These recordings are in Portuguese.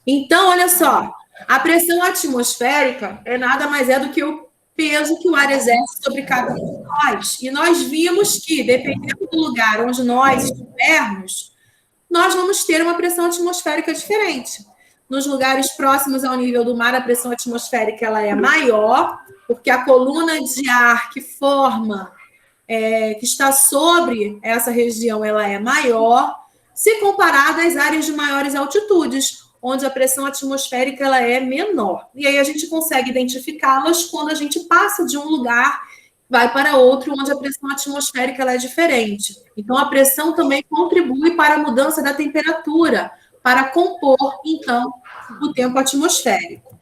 Então, olha só, a pressão atmosférica nada mais é do que o peso que o ar exerce sobre cada um de nós. E nós vimos que, dependendo do lugar onde nós estivermos, nós vamos ter uma pressão atmosférica diferente. Nos lugares próximos ao nível do mar, a pressão atmosférica ela é maior, porque a coluna de ar que forma, que está sobre essa região, ela é maior, se comparada às áreas de maiores altitudes, onde a pressão atmosférica ela é menor. E aí a gente consegue identificá-las quando a gente passa de um lugar, vai para outro, onde a pressão atmosférica ela é diferente. Então, a pressão também contribui para a mudança da temperatura, para compor, então, o tempo atmosférico.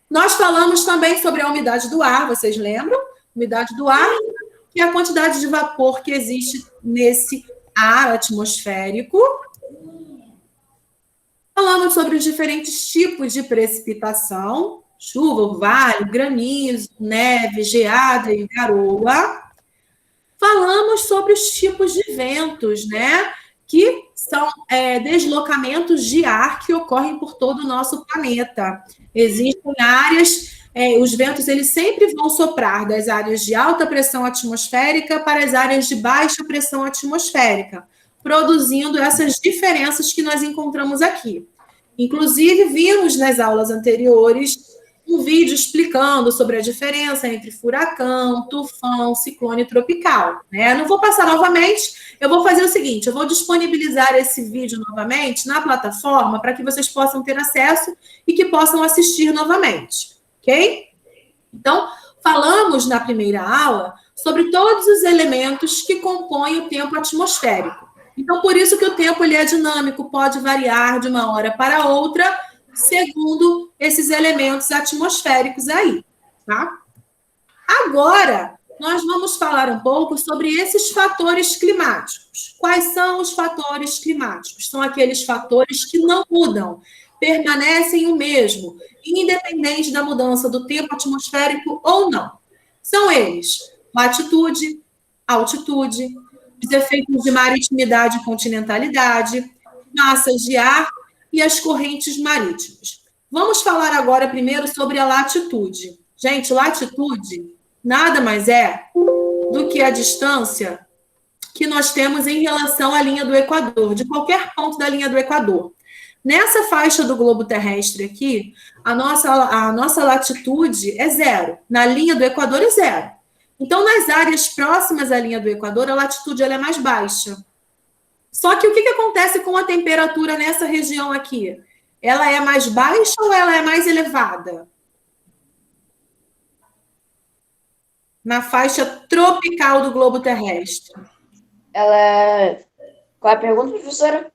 Nós falamos também sobre a umidade do ar, vocês lembram? Umidade do ar, que é a quantidade de vapor que existe nesse ar atmosférico. Falamos sobre os diferentes tipos de precipitação, chuva, orvalho, granizo, neve, geada e garoa. Falamos sobre os tipos de ventos, né? Que são deslocamentos de ar que ocorrem por todo o nosso planeta. Existem áreas, os ventos eles sempre vão soprar das áreas de alta pressão atmosférica para as áreas de baixa pressão atmosférica, produzindo essas diferenças que nós encontramos aqui. Inclusive, vimos nas aulas anteriores um vídeo explicando sobre a diferença entre furacão, tufão, ciclone tropical. Né? Não vou passar novamente, eu vou fazer o seguinte, eu vou disponibilizar esse vídeo novamente na plataforma para que vocês possam ter acesso e que possam assistir novamente, ok? Então, falamos na primeira aula sobre todos os elementos que compõem o tempo atmosférico. Então, por isso que o tempo ele é dinâmico, pode variar de uma hora para outra, segundo esses elementos atmosféricos aí, tá? Agora, nós vamos falar um pouco sobre esses fatores climáticos. Quais são os fatores climáticos? São aqueles fatores que não mudam, permanecem o mesmo, independente da mudança do tempo atmosférico ou não. São eles: latitude, altitude, os efeitos de maritimidade e continentalidade, massas de ar e as correntes marítimas. Vamos falar agora primeiro sobre a latitude. Gente, latitude nada mais é do que a distância que nós temos em relação à linha do Equador, de qualquer ponto da linha do Equador. Nessa faixa do globo terrestre aqui, a nossa latitude é zero. Na linha do Equador é zero. Então, nas áreas próximas à linha do Equador, a latitude ela é mais baixa. Só que o que acontece com a temperatura nessa região aqui? Ela é mais baixa ou ela é mais elevada? Na faixa tropical do globo terrestre. Ela é... Qual é a pergunta, professora?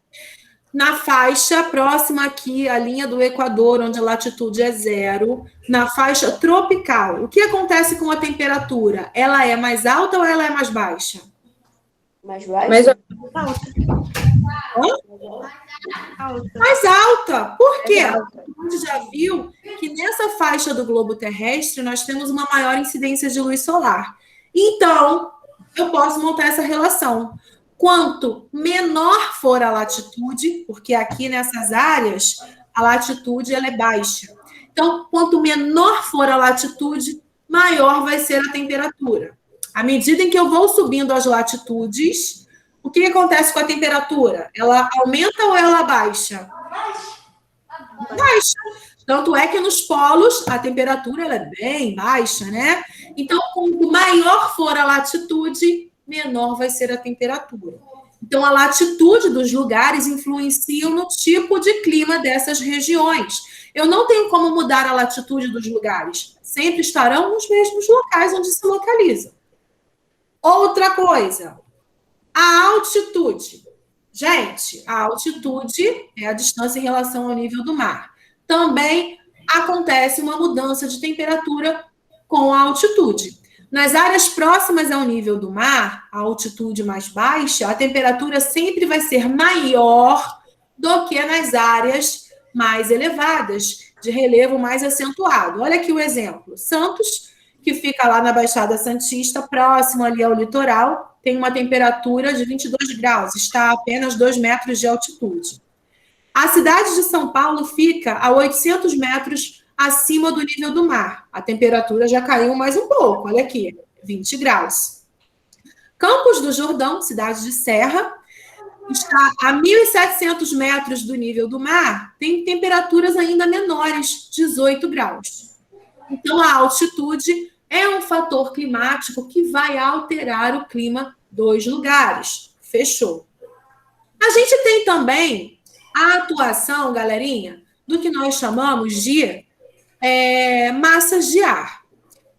Na faixa próxima aqui, à linha do Equador, onde a latitude é zero, na faixa tropical, o que acontece com a temperatura? Ela é mais alta ou ela é mais baixa? Mais baixa? Mais alta. Mais alta. Por quê? A gente já viu que nessa faixa do globo terrestre nós temos uma maior incidência de luz solar. Então, eu posso montar essa relação. Quanto menor for a latitude, porque aqui nessas áreas a latitude ela é baixa. Então, quanto menor for a latitude, maior vai ser a temperatura. À medida em que eu vou subindo as latitudes, o que acontece com a temperatura? Ela aumenta ou ela baixa? Baixa. Tanto é que nos polos a temperatura ela é bem baixa, né? Então, quanto maior for a latitude, menor vai ser a temperatura. Então, a latitude dos lugares influencia no tipo de clima dessas regiões. Eu não tenho como mudar a latitude dos lugares. Sempre estarão nos mesmos locais onde se localizam. Outra coisa, a altitude. Gente, a altitude é a distância em relação ao nível do mar. Também acontece uma mudança de temperatura com a altitude. Nas áreas próximas ao nível do mar, a altitude mais baixa, a temperatura sempre vai ser maior do que nas áreas mais elevadas, de relevo mais acentuado. Olha aqui o exemplo. Santos, que fica lá na Baixada Santista, próximo ali ao litoral, tem uma temperatura de 22 graus, está a apenas 2 metros de altitude. A cidade de São Paulo fica a 800 metros acima do nível do mar. A temperatura já caiu mais um pouco, olha aqui, 20 graus. Campos do Jordão, cidade de Serra, está a 1.700 metros do nível do mar, tem temperaturas ainda menores, 18 graus. Então, a altitude é um fator climático que vai alterar o clima dos lugares. Fechou. A gente tem também a atuação, galerinha, do que nós chamamos de massas de ar.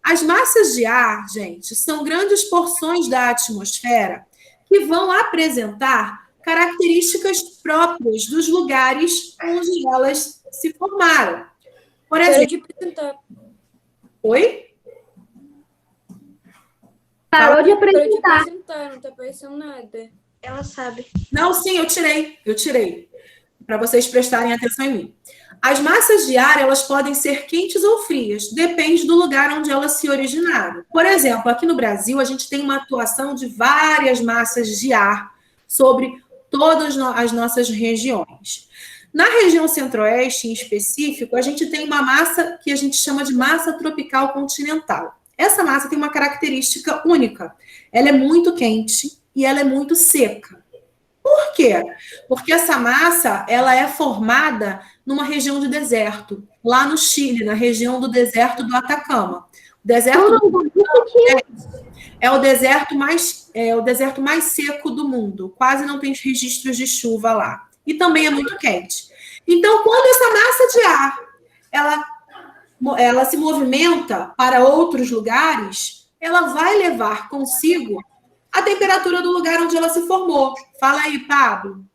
As massas de ar, gente, são grandes porções da atmosfera que vão apresentar características próprias dos lugares onde elas se formaram. Por exemplo... Oi? Parou de apresentar. Não tá aparecendo nada. Ela sabe. Não, sim, eu tirei. Para vocês prestarem atenção em mim. As massas de ar, elas podem ser quentes ou frias, depende do lugar onde elas se originaram. Por exemplo, aqui no Brasil, a gente tem uma atuação de várias massas de ar sobre todas as nossas regiões. Na região centro-oeste, em específico, a gente tem uma massa que a gente chama de massa tropical continental. Essa massa tem uma característica única. Ela é muito quente e ela é muito seca. Por quê? Porque essa massa ela é formada numa região de deserto, lá no Chile, na região do deserto do Atacama. O deserto do Atacama é o deserto mais seco do mundo. Quase não tem registros de chuva lá. E também é muito quente. Então, quando essa massa de ar ela se movimenta para outros lugares, ela vai levar consigo a temperatura do lugar onde ela se formou. Fala aí, Pablo.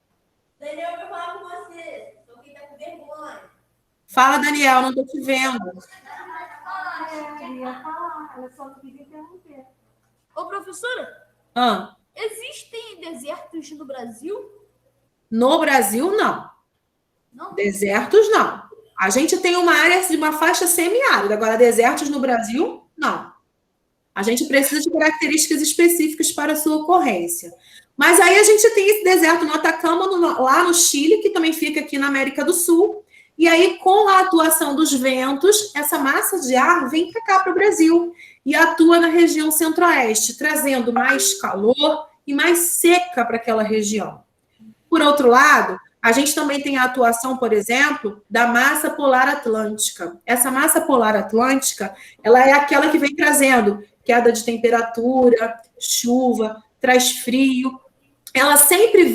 Daniel, eu vou falar com você. Só quem tá com vergonha. Fala, Daniel, não estou te vendo. Ô, professora, existem desertos no Brasil? No Brasil, não. Não? Desertos, não. A gente tem uma área de uma faixa semiárida. Agora, desertos no Brasil, não. A gente precisa de características específicas para a sua ocorrência. Mas aí a gente tem esse deserto no Atacama, lá no Chile, que também fica aqui na América do Sul. E aí, com a atuação dos ventos, essa massa de ar vem para cá, para o Brasil, e atua na região centro-oeste, trazendo mais calor e mais seca para aquela região. Por outro lado, a gente também tem a atuação, por exemplo, da massa polar atlântica. Essa massa polar atlântica, ela é aquela que vem trazendo queda de temperatura, chuva, traz frio. Ela sempre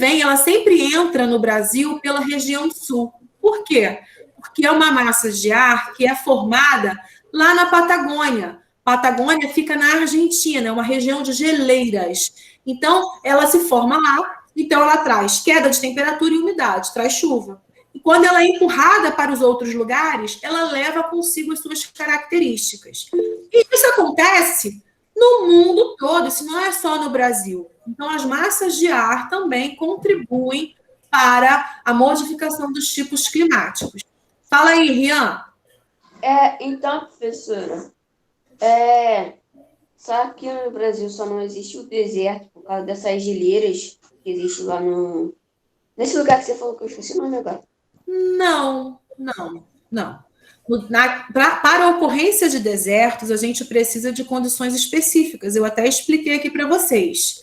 entra no Brasil pela região sul. Por quê? Porque é uma massa de ar que é formada lá na Patagônia. Patagônia fica na Argentina, é uma região de geleiras. Então, ela se forma lá. Então, ela traz queda de temperatura e umidade, traz chuva. E quando ela é empurrada para os outros lugares, ela leva consigo as suas características. E isso acontece no mundo todo, isso não é só no Brasil. Então, as massas de ar também contribuem para a modificação dos tipos climáticos. Fala aí, Rian. Então, professora, só que no Brasil só não existe o deserto por causa dessas geleiras que existe lá nesse lugar que você falou que eu esqueci o nome agora. Não. Para a ocorrência de desertos, a gente precisa de condições específicas. Eu até expliquei aqui para vocês.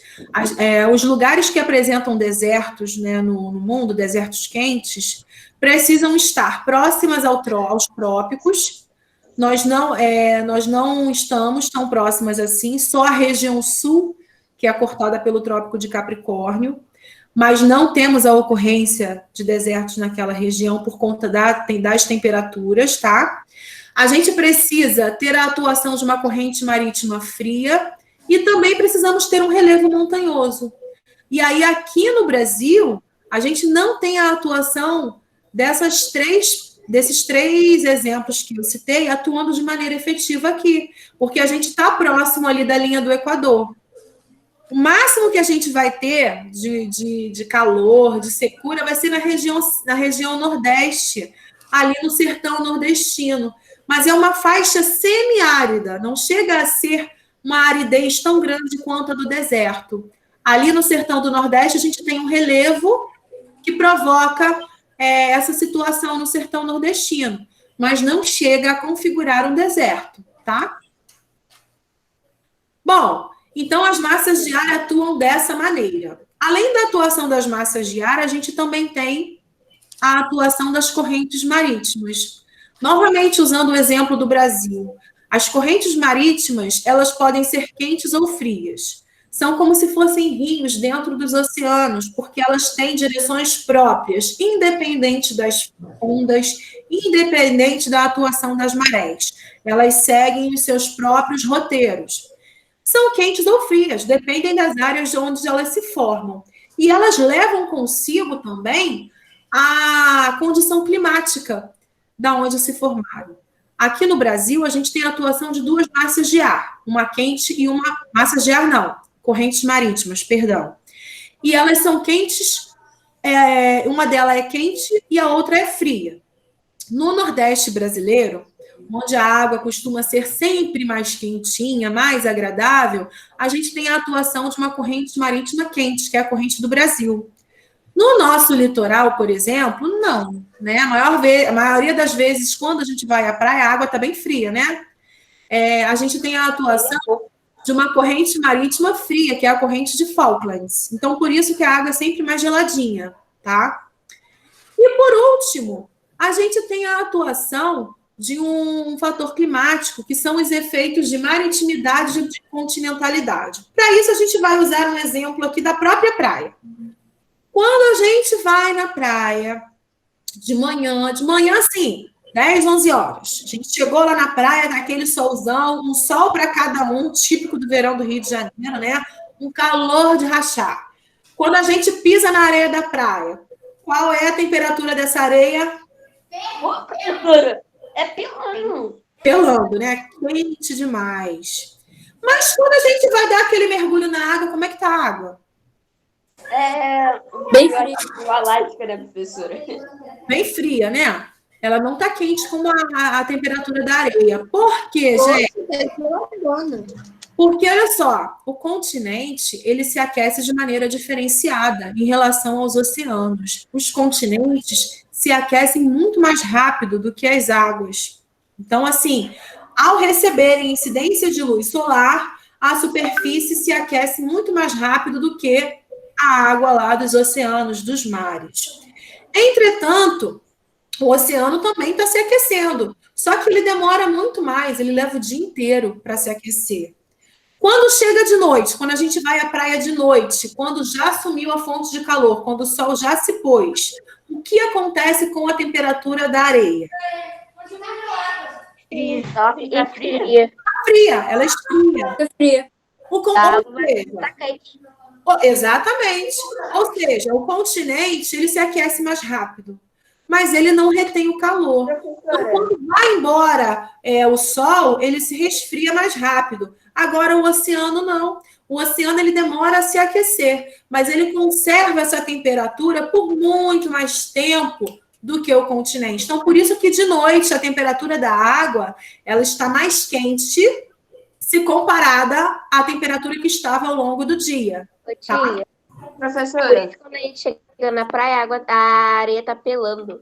Os lugares que apresentam desertos, né, no mundo, desertos quentes, precisam estar próximas aos trópicos. Nós não estamos tão próximas assim, só a região sul, que é cortada pelo Trópico de Capricórnio, mas não temos a ocorrência de desertos naquela região por conta das temperaturas, tá? A gente precisa ter a atuação de uma corrente marítima fria e também precisamos ter um relevo montanhoso. E aí, aqui no Brasil, a gente não tem a atuação desses três exemplos que eu citei atuando de maneira efetiva aqui, porque a gente está próximo ali da linha do Equador. O máximo que a gente vai ter de calor, de secura, vai ser na região nordeste, ali no sertão nordestino. Mas é uma faixa semiárida, não chega a ser uma aridez tão grande quanto a do deserto. Ali no sertão do nordeste, a gente tem um relevo que provoca essa situação no sertão nordestino, mas não chega a configurar um deserto, tá? Bom, então as massas de ar atuam dessa maneira. Além da atuação das massas de ar, a gente também tem a atuação das correntes marítimas. Novamente, usando o exemplo do Brasil, as correntes marítimas, elas podem ser quentes ou frias. São como se fossem rios dentro dos oceanos, porque elas têm direções próprias, independente das ondas, independente da atuação das marés. Elas seguem os seus próprios roteiros. São quentes ou frias, dependem das áreas onde elas se formam. E elas levam consigo também a condição climática da onde se formaram. Aqui no Brasil, a gente tem a atuação de duas massas de ar, uma quente e uma... Massas de ar, não, correntes marítimas, perdão. E elas são quentes, uma delas é quente e a outra é fria. No Nordeste brasileiro, onde a água costuma ser sempre mais quentinha, mais agradável, a gente tem a atuação de uma corrente marítima quente, que é a corrente do Brasil. No nosso litoral, por exemplo, não, né? A maioria das vezes, quando a gente vai à praia, a água está bem fria, né? A gente tem a atuação de uma corrente marítima fria, que é a corrente de Falklands. Então, por isso que a água é sempre mais geladinha, tá? E, por último, a gente tem a atuação de um fator climático, que são os efeitos de maritimidade e de continentalidade. Para isso, a gente vai usar um exemplo aqui da própria praia. Quando a gente vai na praia, de manhã assim, 10, 11 horas, a gente chegou lá na praia, naquele solzão, um sol para cada um, típico do verão do Rio de Janeiro, né? Um calor de rachar. Quando a gente pisa na areia da praia, qual é a temperatura dessa areia? É pelando. Pelando, né? Quente demais. Mas quando a gente vai dar aquele mergulho na água, como é que tá a água? Bem fria. Galáctica, né, professora? Bem fria, né? Ela não tá quente como a temperatura da areia. Por quê, gente? Porque, olha só, o continente, ele se aquece de maneira diferenciada em relação aos oceanos. Os continentes se aquecem muito mais rápido do que as águas. Então, assim, ao receberem incidência de luz solar, a superfície se aquece muito mais rápido do que a água lá dos oceanos, dos mares. Entretanto, o oceano também está se aquecendo, só que ele demora muito mais, ele leva o dia inteiro para se aquecer. Quando chega de noite, quando a gente vai à praia de noite, quando já sumiu a fonte de calor, quando o sol já se pôs, o que acontece com a temperatura da areia? Fica fria. Fria, ela esfria. Fica fria. Ou seja, Tá quente. exatamente. Ou seja, o continente ele se aquece mais rápido, mas ele não retém o calor. Então, quando vai embora o sol, ele se resfria mais rápido. Agora, o oceano não. O oceano ele demora a se aquecer, mas ele conserva essa temperatura por muito mais tempo do que o continente. Então, por isso que de noite a temperatura da água ela está mais quente se comparada à temperatura que estava ao longo do dia. Tia, Professora, quando a gente chega na praia, a areia tá pelando.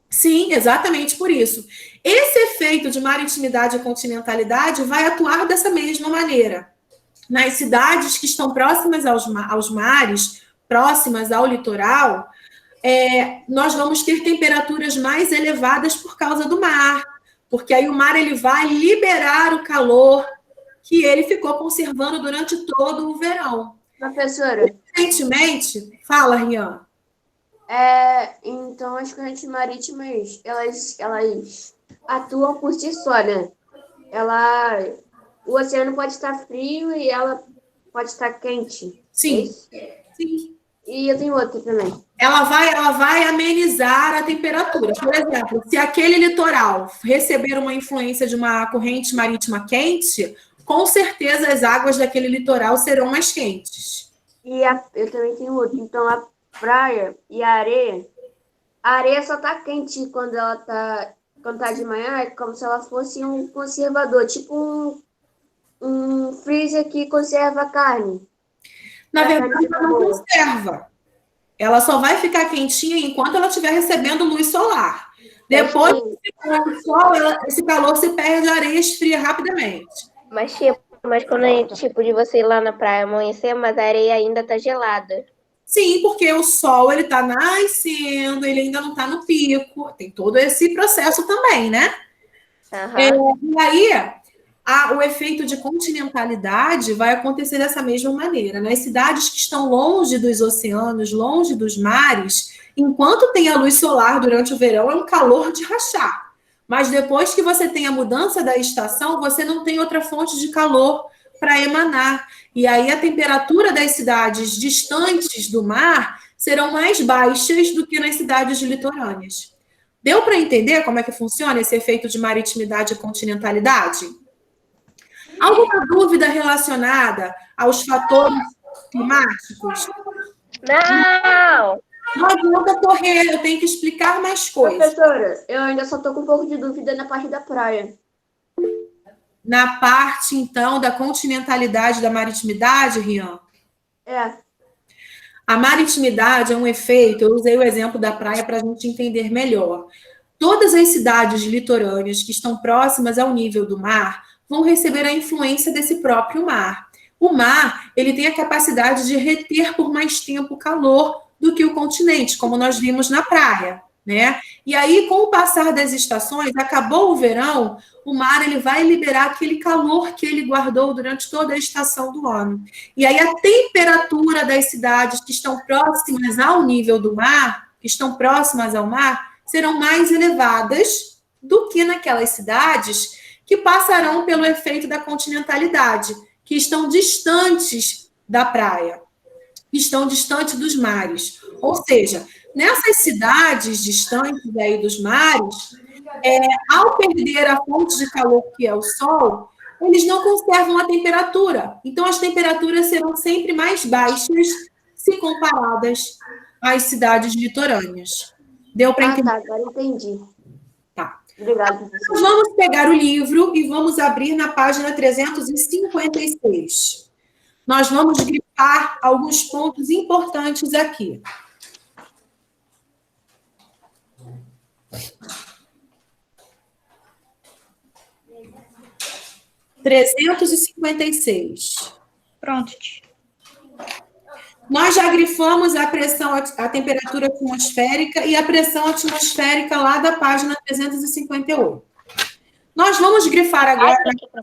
Sim, exatamente por isso. Esse efeito de maritimidade e continentalidade vai atuar dessa mesma maneira. Nas cidades que estão próximas aos mares, próximas ao litoral, nós vamos ter temperaturas mais elevadas por causa do mar, porque aí o mar ele vai liberar o calor que ele ficou conservando durante todo o verão. professora, Recentemente, fala, Rian. então as correntes marítimas, elas atuam por si só, né? O oceano pode estar frio e ela pode estar quente. Sim, É isso? sim. E eu tenho outra também. Ela vai amenizar a temperatura. Por exemplo, se aquele litoral receber uma influência de uma corrente marítima quente, com certeza as águas daquele litoral serão mais quentes. E eu também tenho outra. Então, a praia e a areia só tá quente quando tá de manhã, é como se ela fosse um conservador, tipo um freezer que conserva a carne. Na verdade, ela não conserva. Ela só vai ficar quentinha enquanto ela estiver recebendo luz solar. Depois do sol, esse calor se perde, a areia esfria rapidamente. Mas, quando é tipo de você ir lá na praia amanhecer, mas a areia ainda tá gelada. Sim, porque o sol ele está nascendo, ele ainda não está no pico. Tem todo esse processo também, né? E aí, o efeito de continentalidade vai acontecer dessa mesma maneira. Nas cidades que estão longe dos oceanos, longe dos mares, enquanto tem a luz solar durante o verão, é um calor de rachar. Mas depois que você tem a mudança da estação, você não tem outra fonte de calor para emanar. E aí a temperatura das cidades distantes do mar serão mais baixas do que nas cidades litorâneas. Deu para entender como é que funciona esse efeito de maritimidade e continentalidade? Alguma dúvida relacionada aos fatores climáticos? Não! Não adianta correr, eu tenho que explicar mais coisas. Professora, eu ainda só tô com um pouco de dúvida na parte da praia. Na parte, então, da continentalidade da maritimidade, Rian? A maritimidade é um efeito, eu usei o exemplo da praia para a gente entender melhor. Todas as cidades litorâneas que estão próximas ao nível do mar vão receber a influência desse próprio mar. O mar, ele tem a capacidade de reter por mais tempo calor do que o continente, como nós vimos na praia, né? E aí, com o passar das estações, acabou o verão, o mar ele vai liberar aquele calor que ele guardou durante toda a estação do ano. E aí a temperatura das cidades que estão próximas ao nível do mar, que estão próximas ao mar, serão mais elevadas do que naquelas cidades que passarão pelo efeito da continentalidade, que estão distantes da praia, que estão distantes dos mares. Ou seja, nessas cidades distantes aí dos mares, ao perder a fonte de calor que é o sol, eles não conservam a temperatura. Então, as temperaturas serão sempre mais baixas se comparadas às cidades litorâneas. Deu para entender? Tá, agora entendi. Tá. Obrigada, professora. Nós vamos pegar o livro e vamos abrir na página 356. Nós vamos grifar alguns pontos importantes aqui. Pronto. Nós já grifamos a pressão, a temperatura atmosférica e a pressão atmosférica lá da página 358. Nós vamos grifar agora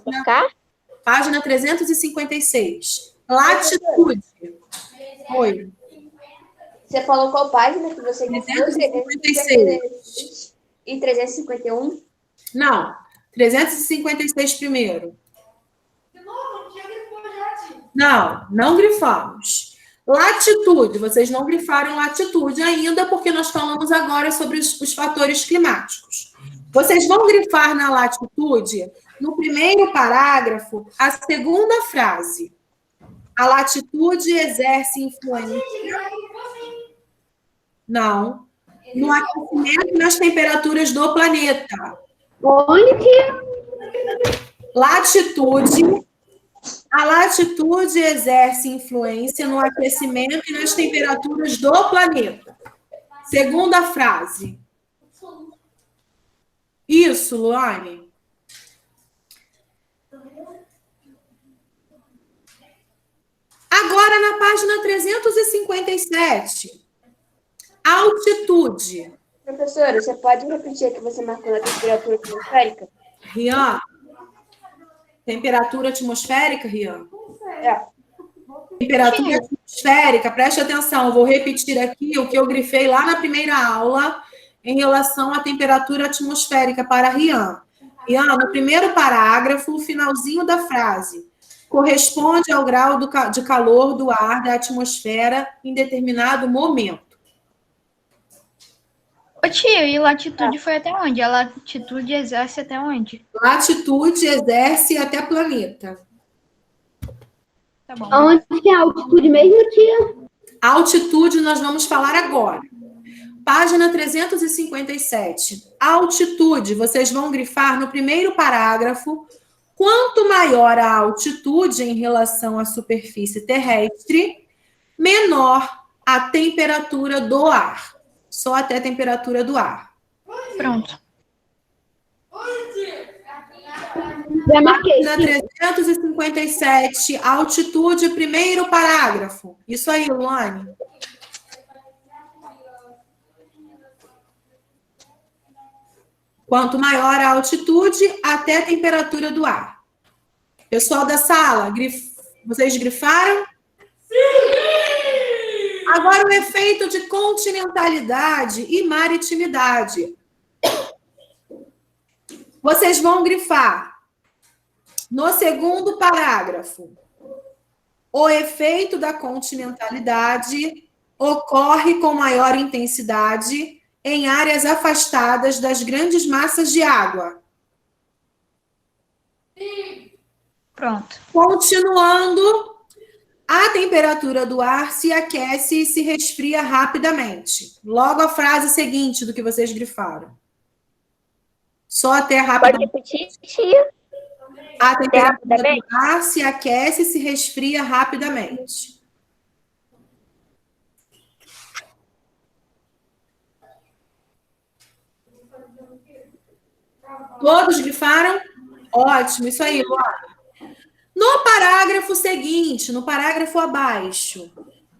na página 356. Latitude. Oi. Você falou qual página que você grifou? 356. E 351? Não, 356 primeiro. Não, não grifamos. Latitude, vocês não grifaram latitude ainda, porque nós falamos agora sobre os fatores climáticos. Vocês vão grifar na latitude, no primeiro parágrafo, a segunda frase. A latitude exerce influência. Não. No aquecimento e nas temperaturas do planeta. Latitude. A latitude exerce influência no aquecimento e nas temperaturas do planeta. Segunda frase. Isso, Luane. Agora, na página 357. Altitude. Professora, você pode repetir o que você marcou na temperatura atmosférica? Rian. Temperatura atmosférica, Rian? Temperatura atmosférica, preste atenção, eu vou repetir aqui o que eu grifei lá na primeira aula em relação à temperatura atmosférica para Rian. Rian, no primeiro parágrafo, o finalzinho da frase, corresponde ao grau de calor do ar da atmosfera em determinado momento. Ô tio, e latitude foi até onde? A latitude exerce até onde? Latitude exerce até planeta. Tá bom. Onde que é a altitude mesmo, tia? Altitude nós vamos falar agora. Página 357. Altitude, vocês vão grifar no primeiro parágrafo. Quanto maior a altitude em relação à superfície terrestre, menor a temperatura do ar. Só até a temperatura do ar. Pronto. Já marquei. Na 357, altitude, primeiro parágrafo. Isso aí, Luane. Quanto maior a altitude, até a temperatura do ar. Pessoal da sala, vocês grifaram? Sim! Agora o efeito de continentalidade e maritimidade. Vocês vão grifar no segundo parágrafo. O efeito da continentalidade ocorre com maior intensidade em áreas afastadas das grandes massas de água. Pronto. Continuando, a temperatura do ar se aquece e se resfria rapidamente. Logo a frase seguinte do que vocês grifaram. Só até Pode rapidamente. repetir, tia? A temperatura rapidamente? do ar se aquece e se resfria rapidamente. Todos grifaram? Ótimo, isso aí, Luana. No parágrafo seguinte, no parágrafo abaixo,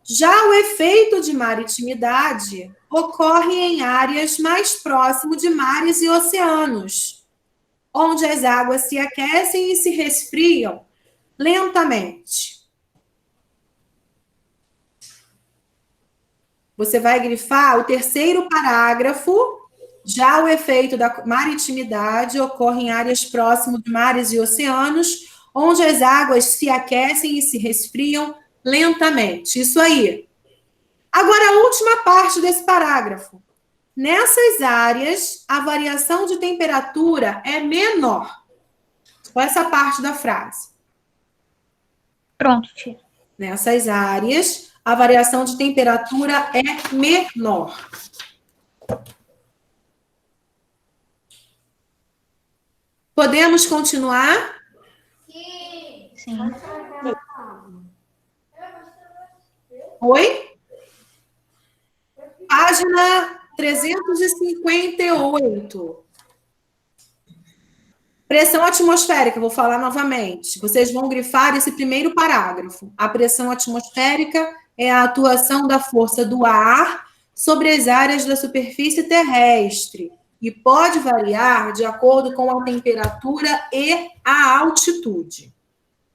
já o efeito de maritimidade ocorre em áreas mais próximo de mares e oceanos, onde as águas se aquecem e se resfriam lentamente. Você vai grifar o terceiro parágrafo. Já o efeito da maritimidade ocorre em áreas próximas de mares e oceanos, onde as águas se aquecem e se resfriam lentamente. Isso aí. Agora, a última parte desse parágrafo. Nessas áreas, a variação de temperatura é menor. Olha essa parte da frase. Pronto, tia. Nessas áreas, a variação de temperatura é menor. Podemos continuar? Sim. Oi? Página 358. Pressão atmosférica, vou falar novamente. Vocês vão grifar esse primeiro parágrafo. A pressão atmosférica é a atuação da força do ar sobre as áreas da superfície terrestre e pode variar de acordo com a temperatura e a altitude.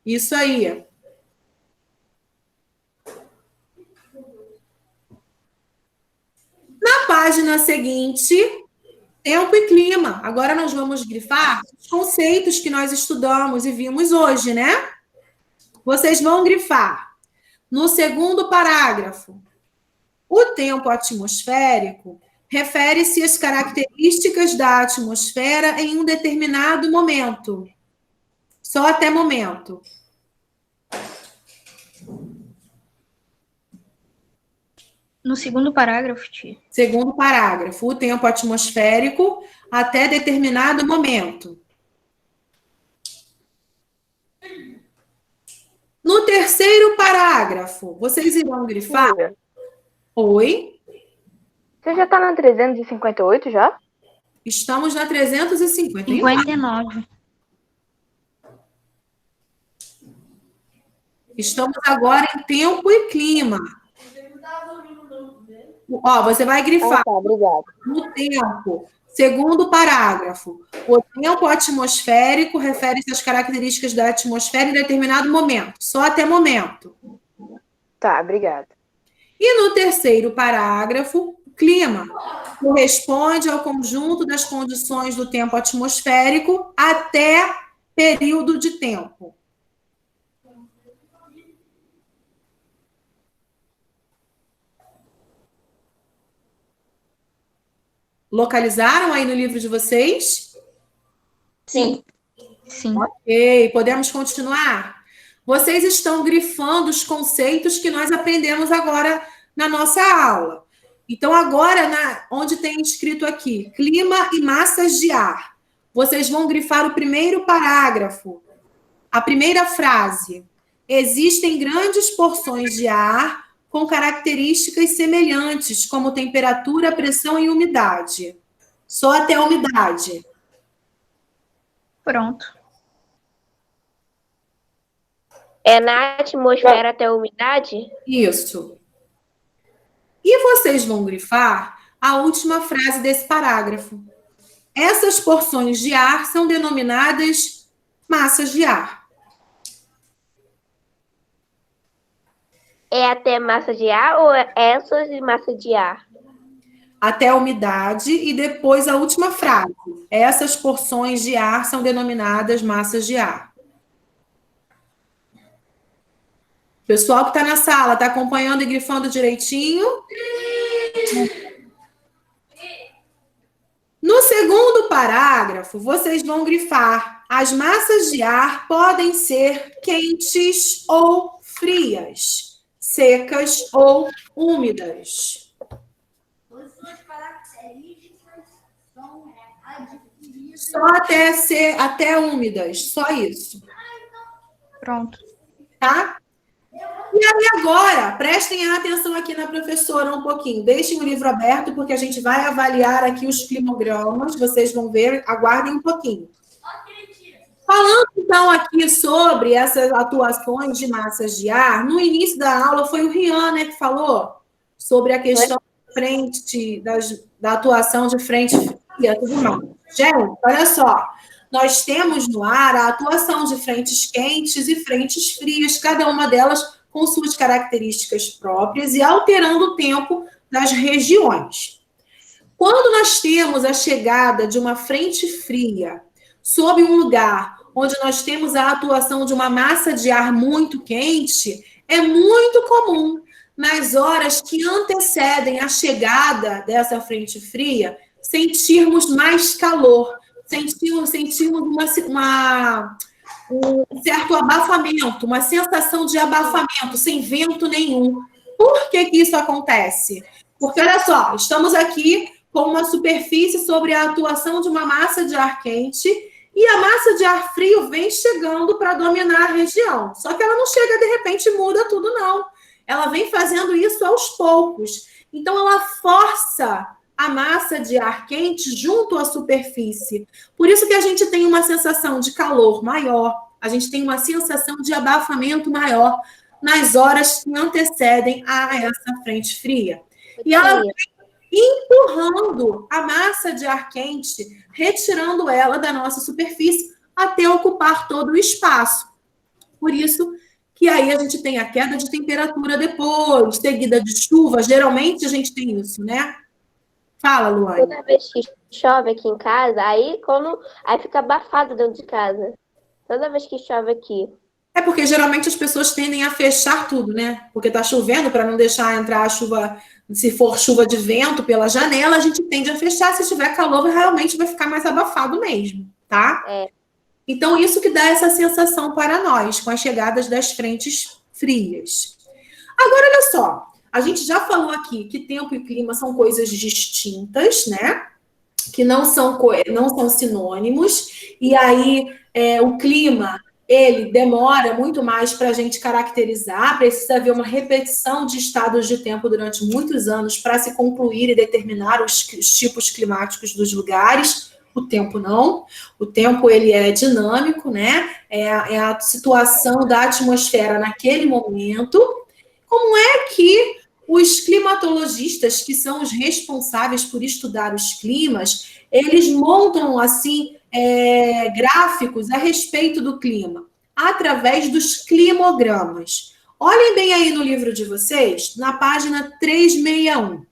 Isso aí. Na página seguinte, tempo e clima. Agora nós vamos grifar os conceitos que nós estudamos e vimos hoje, né? Vocês vão grifar no segundo parágrafo. O tempo atmosférico refere-se às características da atmosfera em um determinado momento. Só até momento. No segundo parágrafo, tia. Segundo parágrafo, o tempo atmosférico até determinado momento. No terceiro parágrafo, vocês irão grifar? Oi? Você já tá na 358 já? Estamos na 359. 59. Estamos agora em tempo e clima. Ó, você vai grifar Tá, obrigada. no tempo. Segundo parágrafo. O tempo atmosférico refere-se às características da atmosfera em determinado momento. Só até momento. Tá, obrigada. E no terceiro parágrafo, clima corresponde ao conjunto das condições do tempo atmosférico até período de tempo. Localizaram aí no livro de vocês? Sim. Sim. Ok, podemos continuar? Vocês estão grifando os conceitos que nós aprendemos agora na nossa aula. Então, agora, onde tem escrito aqui, clima e massas de ar, vocês vão grifar o primeiro parágrafo, a primeira frase. Existem grandes porções de ar com características semelhantes, como temperatura, pressão e umidade. Só até a umidade. Pronto. É na atmosfera até a umidade? Isso. E vocês vão grifar a última frase desse parágrafo. Essas porções de ar são denominadas massas de ar. É até massa de ar ou é essas de massa de ar? Até a umidade e depois a última frase. Essas porções de ar são denominadas massas de ar. Pessoal que está na sala, está acompanhando e grifando direitinho? No segundo parágrafo, vocês vão grifar. As massas de ar podem ser quentes ou frias, secas ou úmidas. Posições características são adquiridas. Só até úmidas, só isso. Pronto. Tá? E aí agora, prestem atenção aqui na professora um pouquinho. Deixem o livro aberto, porque a gente vai avaliar aqui os climogramas. Vocês vão ver, aguardem um pouquinho. Falando então aqui sobre essas atuações de massas de ar, no início da aula foi o Rian, né, que falou sobre a questão da atuação de frente fria e tudo mais. Gente, olha só. Nós temos no ar a atuação de frentes quentes e frentes frias, cada uma delas com suas características próprias e alterando o tempo das regiões. Quando nós temos a chegada de uma frente fria sob um lugar onde nós temos a atuação de uma massa de ar muito quente, é muito comum, nas horas que antecedem a chegada dessa frente fria, sentirmos mais calor. Sentimos um certo abafamento, uma sensação de abafamento, sem vento nenhum. Por que isso acontece? Porque, olha só, estamos aqui com uma superfície sobre a atuação de uma massa de ar quente e a massa de ar frio vem chegando para dominar a região. Só que ela não chega, de repente, e muda tudo, não. Ela vem fazendo isso aos poucos. Então, ela força a massa de ar quente junto à superfície. Por isso que a gente tem uma sensação de calor maior, a gente tem uma sensação de abafamento maior nas horas que antecedem a essa frente fria. E ela vai empurrando a massa de ar quente, retirando ela da nossa superfície até ocupar todo o espaço. Por isso que aí a gente tem a queda de temperatura depois, seguida de chuva. Geralmente a gente tem isso, né? Fala, Luane. Toda vez que chove aqui em casa, aí fica abafado dentro de casa. Toda vez que chove aqui. É porque geralmente as pessoas tendem a fechar tudo, né? Porque tá chovendo, para não deixar entrar a chuva, se for chuva de vento pela janela, a gente tende a fechar. Se tiver calor, realmente vai ficar mais abafado mesmo, tá? É. Então, isso que dá essa sensação para nós, com as chegadas das frentes frias. Agora, olha só. A gente já falou aqui que tempo e clima são coisas distintas, né? Que não são sinônimos. E aí, o clima, ele demora muito mais para a gente caracterizar. Precisa haver uma repetição de estados de tempo durante muitos anos para se concluir e determinar os tipos climáticos dos lugares. O tempo não. O tempo, ele é dinâmico, né? É a situação da atmosfera naquele momento. Como é que os climatologistas, que são os responsáveis por estudar os climas, eles montam, assim, gráficos a respeito do clima, através dos climogramas. Olhem bem aí no livro de vocês, na página 361.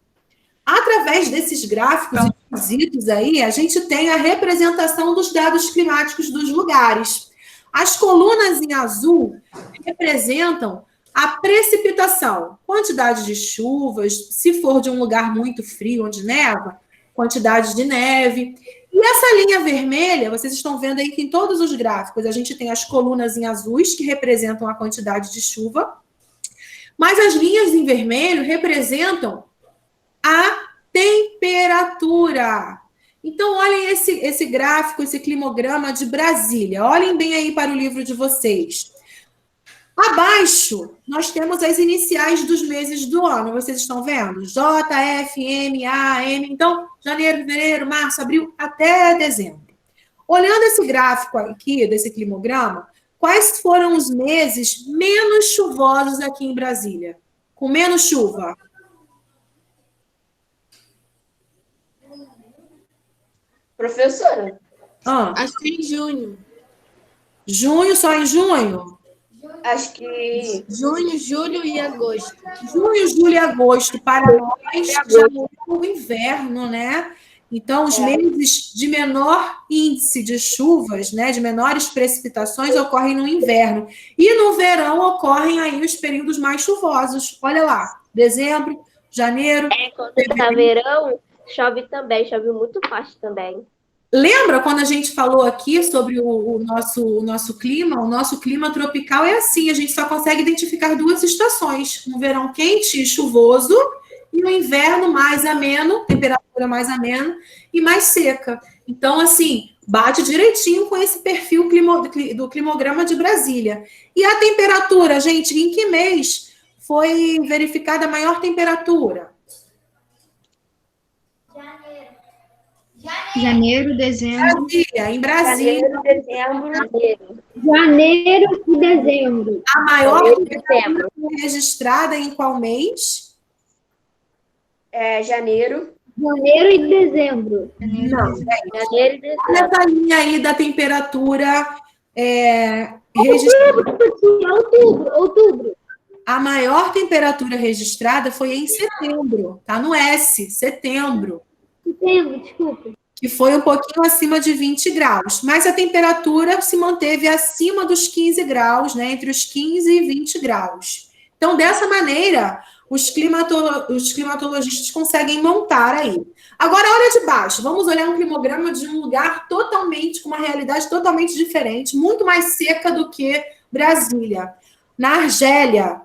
Através desses gráficos esquisitos aí, a gente tem a representação dos dados climáticos dos lugares. As colunas em azul representam a precipitação, quantidade de chuvas, se for de um lugar muito frio, onde neva, quantidade de neve. E essa linha vermelha, vocês estão vendo aí que em todos os gráficos a gente tem as colunas em azuis, que representam a quantidade de chuva, mas as linhas em vermelho representam a temperatura. Então, olhem esse gráfico, esse climograma de Brasília. Olhem bem aí para o livro de vocês. Abaixo, nós temos as iniciais dos meses do ano. Vocês estão vendo? J, F, M, A, M. Então, janeiro, fevereiro, março, abril, até dezembro. Olhando esse gráfico aqui, desse climograma, quais foram os meses menos chuvosos aqui em Brasília? Com menos chuva? Professora, Acho que em junho. Junho, só em junho? acho que Junho, julho e agosto. Junho, julho e agosto, para nós, já é o inverno, né? Então, os meses de menor índice de chuvas, né, de menores precipitações, ocorrem no inverno. E no verão ocorrem aí os períodos mais chuvosos. Olha lá, dezembro, janeiro. Quando tá verão, chove também, chove muito forte também. Lembra quando a gente falou aqui sobre o nosso clima? O nosso clima tropical é assim, a gente só consegue identificar duas estações, um verão quente e chuvoso e um inverno mais ameno, temperatura mais amena e mais seca. Então, assim, bate direitinho com esse perfil do climograma de Brasília. E a temperatura, gente, em que mês foi verificada a maior temperatura? Janeiro, dezembro. Em Brasília. janeiro, dezembro. Janeiro e dezembro. A maior Janeiro e temperatura foi registrada em qual mês? Janeiro. Janeiro e dezembro. Não, Janeiro e dezembro. olha essa linha aí da temperatura registrada. Outubro. A maior temperatura registrada foi em setembro, tá no S, setembro, Setembro, desculpa. que foi um pouquinho acima de 20 graus. Mas a temperatura se manteve acima dos 15 graus, né? Entre os 15 e 20 graus. Então, dessa maneira, os climatologistas conseguem montar aí. Agora, olha de baixo. Vamos olhar um climograma de um lugar totalmente, com uma realidade totalmente diferente, muito mais seca do que Brasília. Na Argélia,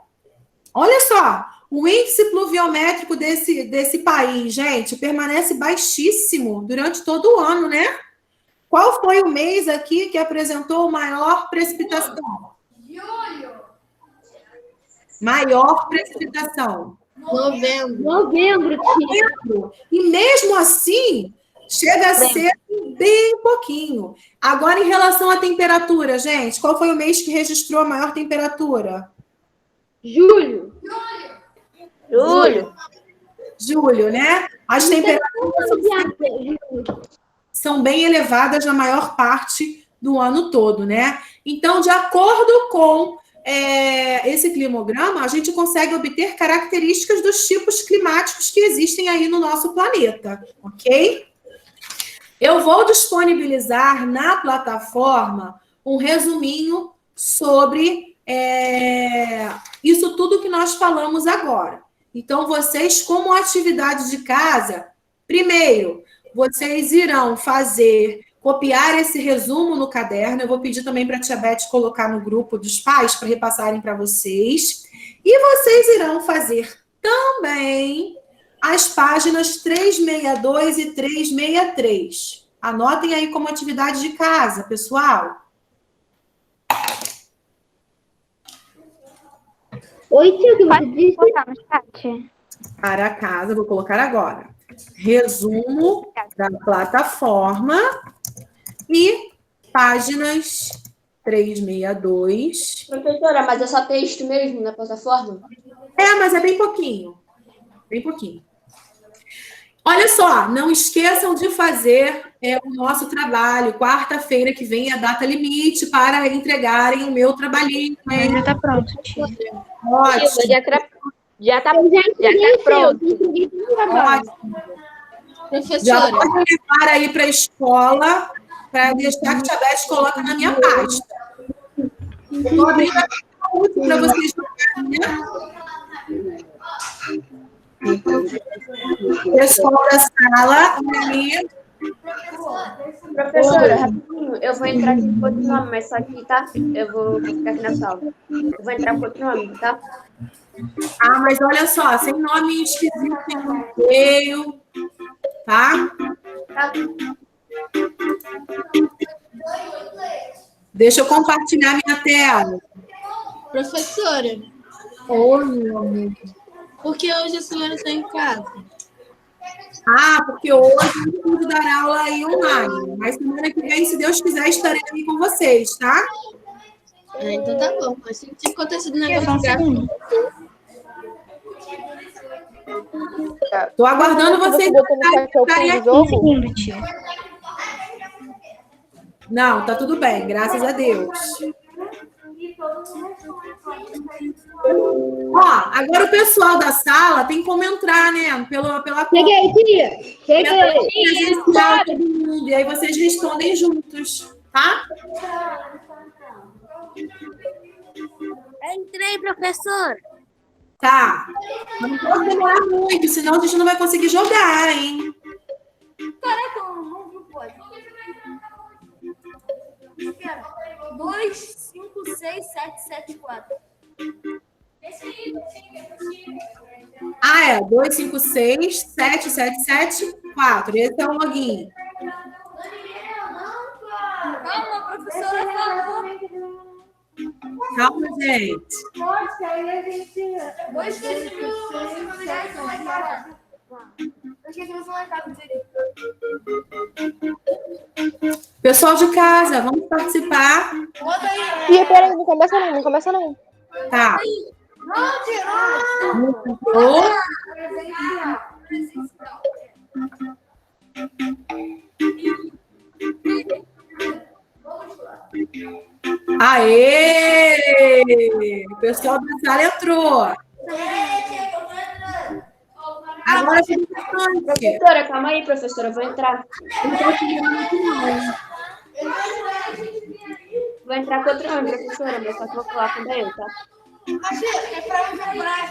olha só, o índice pluviométrico desse país, gente, permanece baixíssimo durante todo o ano, né? Qual foi o mês aqui que apresentou maior precipitação? Julho. Maior precipitação. Novembro, tia. E mesmo assim, chega a ser bem pouquinho. Agora, em relação à temperatura, gente, qual foi o mês que registrou a maior temperatura? Julho. Julho, né? As temperaturas são bem elevadas na maior parte do ano todo, né? Então, de acordo com esse climograma, a gente consegue obter características dos tipos climáticos que existem aí no nosso planeta, ok? Eu vou disponibilizar na plataforma um resuminho sobre isso tudo que nós falamos agora. Então, vocês, como atividade de casa, primeiro, vocês irão copiar esse resumo no caderno. Eu vou pedir também para a Tia Beth colocar no grupo dos pais para repassarem para vocês. E vocês irão fazer também as páginas 362 e 363. Anotem aí como atividade de casa, pessoal. Oi, tia, que você disse? Botar no chat. Para casa, vou colocar agora. Resumo da plataforma e páginas 362. Professora, mas é só texto mesmo na plataforma? Mas é bem pouquinho. Bem pouquinho. Olha só, não esqueçam de fazer o nosso trabalho. Quarta-feira que vem é a data limite para entregarem o meu trabalhinho. Já tá pronto, tia. Ótimo. Já tá pronto. Ótimo. Professora. Já pode levar aí para a escola para deixar que a Tia Beth coloque na minha pasta. Estou abrindo para vocês jogarem, né? Pessoal da sala, Professora, rapidinho, eu vou entrar aqui com outro nome, mas só que, tá? Eu vou ficar aqui na sala. Eu vou entrar com outro nome, tá? mas olha só, sem nome esquisito, sem nome feio, tá? Tá. Deixa eu compartilhar minha tela. Professora, Oi, meu amor. por que hoje a senhora está em casa? Ah, porque hoje eu pude dar aula aí online. Mas semana que vem, se Deus quiser, estarei aí com vocês, tá? Então tá bom. Achei que tinha acontecido um Só negócio um grave. segundo. Tô aguardando vocês. Você botou no chat é o fim do Um jogo? segundo, tia. Não, tá tudo bem, graças a Deus. Ó, agora o pessoal da sala tem como entrar, né? Pela Cheguei, tia. Cheguei. presencial, todo mundo. E aí vocês respondem juntos, tá? Entrei, professor. Tá. Não pode demorar muito, senão a gente não vai conseguir jogar, hein? Não pode. 2, 5, 6, 7, 7, 4. Ah, é. 256-777-4. Esse é o login. Calma, professora, por favor. Calma, gente. 2, 3, mil, familiares são lá em casa. Eu esqueci de lá em casa, Pessoal de casa, vamos participar. Bota aí. Tia, peraí, não começa não, não começa não. Tá. Não, tirou. Entrou. Aê! O pessoal da sala entrou. Agora tem bastante. Professora, calma aí, professora, eu vou entrar. Vou entrar com outro nome, professora, mas só que vou falar com eu, tá? É pra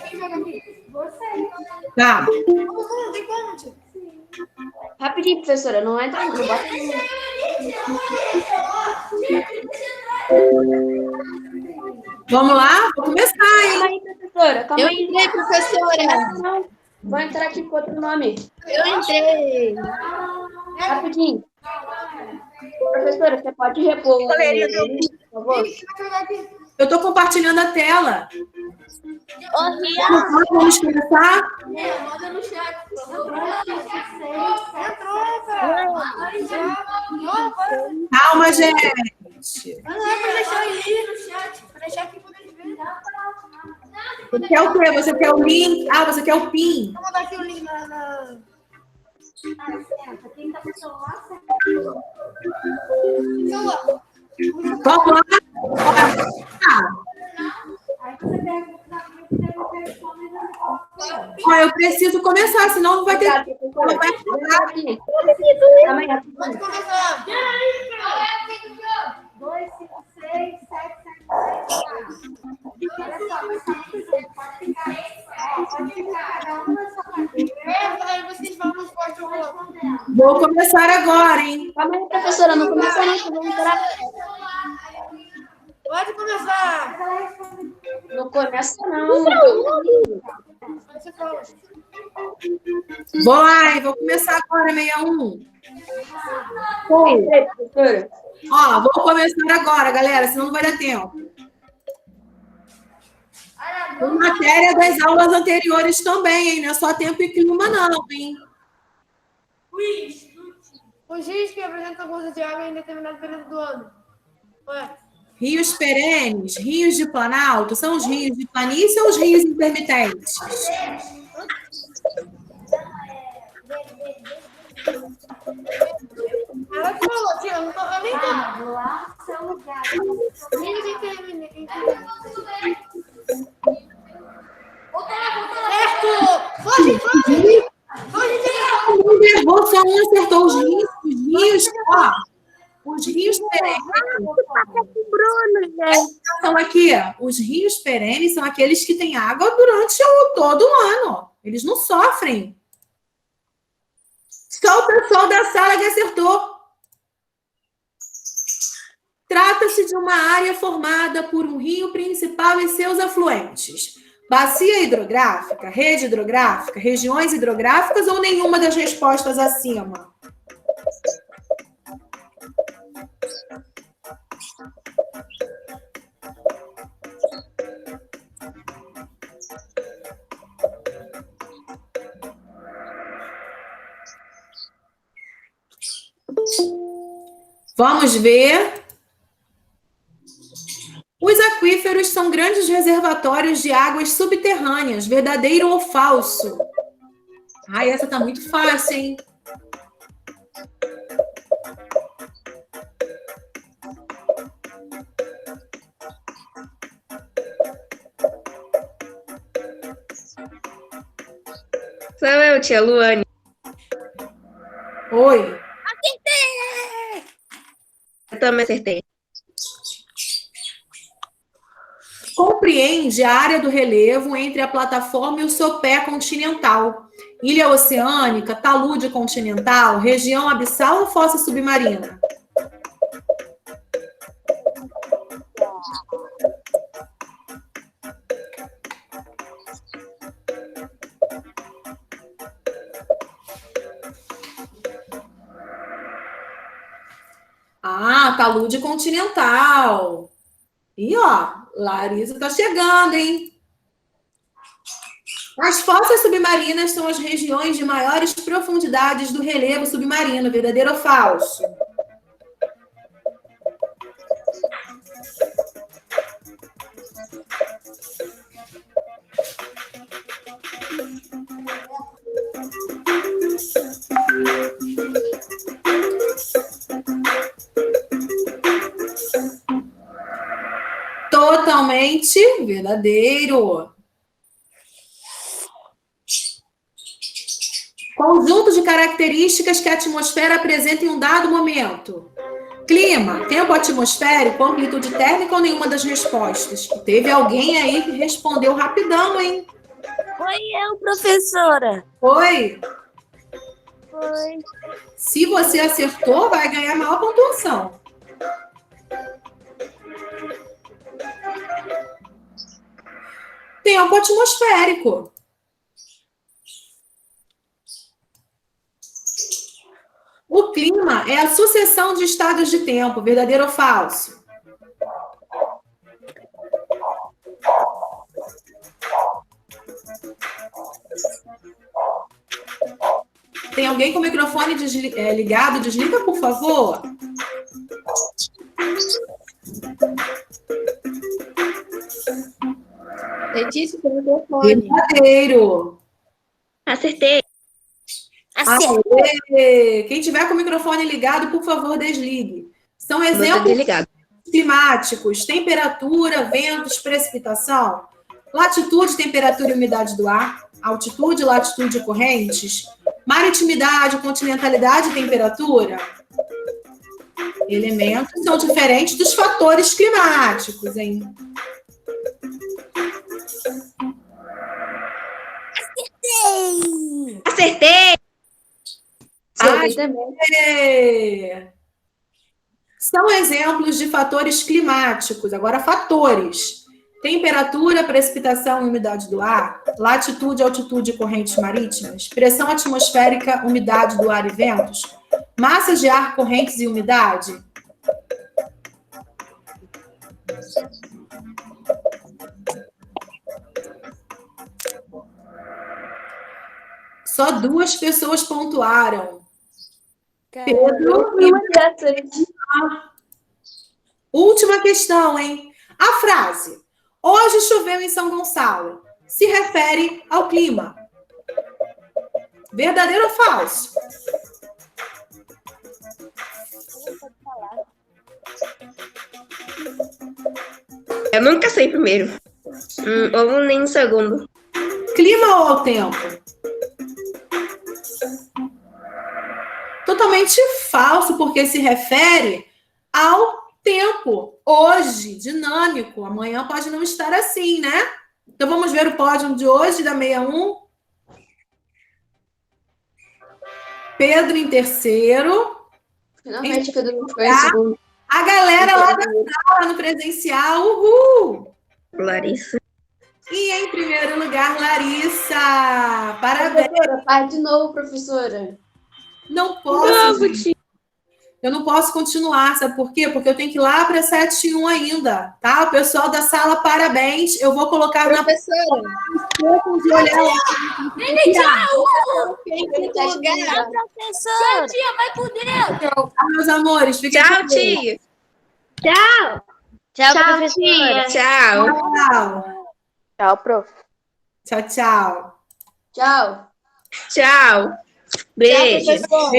quem joga aqui? Você. Tá. Não tem como, tio. Rapidinho, professora, não entra não, bota Vamos lá? Vou começar, hein? Calma aí, professora, calma Eu aí. entrei, professora. Não, vou entrar aqui com outro nome. Eu entrei. Rapidinho. Professora, você pode repor o por favor? Eu tô compartilhando a tela. Ô, Ria. Vamos começar? Manda no chat, por favor. Calma, gente. Não, pra deixar aí no chat. Pra deixar aqui pra eles verem. Você quer o quê? Você quer o link? Ah, você quer o PIN. Vou mandar aqui o link na... Quem tá com o celular, celular. Vamos lá? Ah. Ó, eu preciso começar, senão não vai ter. Professora, Não vai vem aqui. Calma aí, rapidinho. Pode começar. 2, 5, 6, 7, 7, 7, 4. Olha só, vai estar muito bem. Pode ficar. Pode ficar. Cada um na sua cadeira. Aí vocês vão nos postos respondendo. Vou começar agora, hein? Calma aí, professora, não começa não, que eu vou entrar. Pode começar. Não começa não. Você fala. Vou lá, hein? Vou começar agora, 61. Entrei, professora. Ó, vou começar agora, galera, senão não vai dar tempo. Tem matéria das aulas anteriores também, hein? Não é só tempo e clima, não, hein? Os rios que apresentam gotas de água em determinado período do ano. Ué. Rios perenes, rios de planalto, são os rios de planície ou os rios intermitentes? Ela que falou, tia, eu nem tô. Lá, seu lugar. Rios intermitentes. Certo! Foge, foge! Um errou, só um acertou os rios, ó. Os rios perenes. São aqui, ó. Os rios perenes são aqueles que têm água durante todo o ano. Eles não sofrem. Só o pessoal da sala que acertou. Trata-se de uma área formada por um rio principal e seus afluentes. Bacia hidrográfica, rede hidrográfica, regiões hidrográficas ou nenhuma das respostas acima? Vamos ver. Os aquíferos são grandes reservatórios de águas subterrâneas, verdadeiro ou falso? Ai, essa tá muito fácil, hein? Sou eu, tia Luane. Oi. Eu também acertei. Compreende a área do relevo entre a plataforma e o sopé continental. Ilha oceânica, talude continental, região abissal ou fossa submarina? Ah, talude continental. E ó, Larissa tá chegando, hein? As fossas submarinas são as regiões de maiores profundidades do relevo submarino, verdadeiro ou falso? Totalmente verdadeiro. Conjunto de características que a atmosfera apresenta em um dado momento. Clima, tempo atmosférico, amplitude térmica ou nenhuma das respostas? Teve alguém aí que respondeu rapidão, hein? Foi eu, professora. Foi? Foi. Se você acertou, vai ganhar maior pontuação. Tempo atmosférico. O clima é a sucessão de estados de tempo, verdadeiro ou falso? Tem alguém com o microfone ligado? Desliga, por favor. Letícia, seu microfone. Verdadeiro. Acertei. Aê! Quem tiver com o microfone ligado, por favor, desligue. São exemplos climáticos: temperatura, ventos, precipitação, latitude, temperatura e umidade do ar, altitude, latitude e correntes, maritimidade, continentalidade e temperatura. Elementos são diferentes dos fatores climáticos, hein? Acertei! Aê! São exemplos de fatores climáticos. Agora, fatores: temperatura, precipitação e umidade do ar, latitude, altitude e correntes marítimas, pressão atmosférica, umidade do ar e ventos, massas de ar, correntes e umidade. Só 2 pessoas pontuaram. Pedro e última questão, hein? A frase "hoje choveu em São Gonçalo" se refere ao clima. Verdadeiro ou falso? Eu nunca sei primeiro. Ou nem no segundo. Clima ou ao tempo? Totalmente falso, porque se refere ao tempo. Hoje, dinâmico. Amanhã pode não estar assim, né? Então vamos ver o pódio de hoje, da 61. Pedro em terceiro. Finalmente, Pedro não foi em segundo. A galera lá da sala, no presencial. Uhul! Larissa. E em primeiro lugar, Larissa. Parabéns. Professora, faz de novo, professora. Não posso. Eu não posso continuar, sabe por quê? Porque eu tenho que ir lá para 7h01 ainda, tá? O pessoal da sala, parabéns. Eu vou colocar Professora. de olhar lá. Tchau, professora. Tia, vai por dentro. Tá, meus amores, fiquem Tchau, com Deus. tia. Tchau. Tchau, Tchau, professora. tia. Tchau. Tchau. Tchau, prof. Tchau, tchau. Tchau. Tchau. Beijo. Tchau, professora.